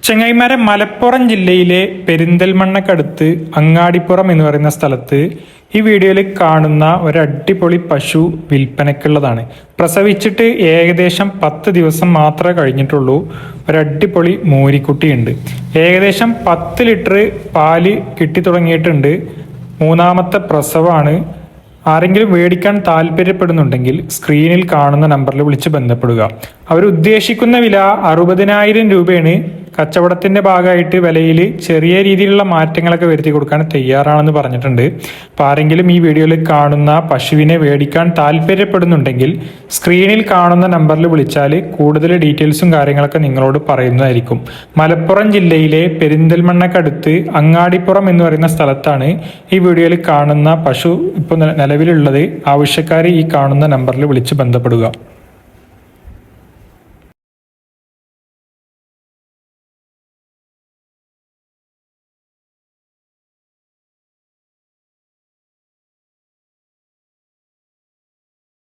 ചെങ്ങൈമാരെ മലപ്പുറം ജില്ലയിലെ പെരിന്തൽമണ്ണക്കടുത്ത് അങ്ങാടിപ്പുറം എന്ന് പറയുന്ന സ്ഥലത്ത് ഈ വീഡിയോയിൽ കാണുന്ന ഒരു അടിപൊളി പശു വിൽപ്പനക്കുള്ളതാണ്. പ്രസവിച്ചിട്ട് ഏകദേശം 10 ദിവസം മാത്രമേ കഴിഞ്ഞിട്ടുള്ളൂ. ഒരു അടിപൊളി മൂരിക്കുട്ടിയുണ്ട്. ഏകദേശം 10 ലിറ്റർ പാല് കിട്ടി തുടങ്ങിയിട്ടുണ്ട്. 3ാമത്തെ പ്രസവമാണ്. ആരെങ്കിലും മേടിക്കാൻ താല്പര്യപ്പെടുന്നുണ്ടെങ്കിൽ സ്ക്രീനിൽ കാണുന്ന നമ്പറിൽ വിളിച്ച് ബന്ധപ്പെടുക. അവർ ഉദ്ദേശിക്കുന്ന വില 60,000 രൂപയാണ്. കച്ചവടത്തിന്റെ ഭാഗമായിട്ട് വിലയിൽ ചെറിയ രീതിയിലുള്ള മാറ്റങ്ങളൊക്കെ വരുത്തി കൊടുക്കാൻ തയ്യാറാണെന്ന് പറഞ്ഞിട്ടുണ്ട്. അപ്പോൾ ആരെങ്കിലും ഈ വീഡിയോയിൽ കാണുന്ന പശുവിനെ മേടിക്കാൻ താല്പര്യപ്പെടുന്നുണ്ടെങ്കിൽ സ്ക്രീനിൽ കാണുന്ന നമ്പറിൽ വിളിച്ചാൽ കൂടുതൽ ഡീറ്റെയിൽസും കാര്യങ്ങളൊക്കെ നിങ്ങളോട് പറയുന്നതായിരിക്കും. മലപ്പുറം ജില്ലയിലെ പെരിന്തൽമണ്ണക്കടുത്ത് അങ്ങാടിപ്പുറം എന്ന് പറയുന്ന സ്ഥലത്താണ് ഈ വീഡിയോയിൽ കാണുന്ന പശു ഇപ്പോൾ നിലവിലുള്ളത്. ആവശ്യക്കാർ ഈ കാണുന്ന നമ്പറിൽ വിളിച്ച് ബന്ധപ്പെടുക.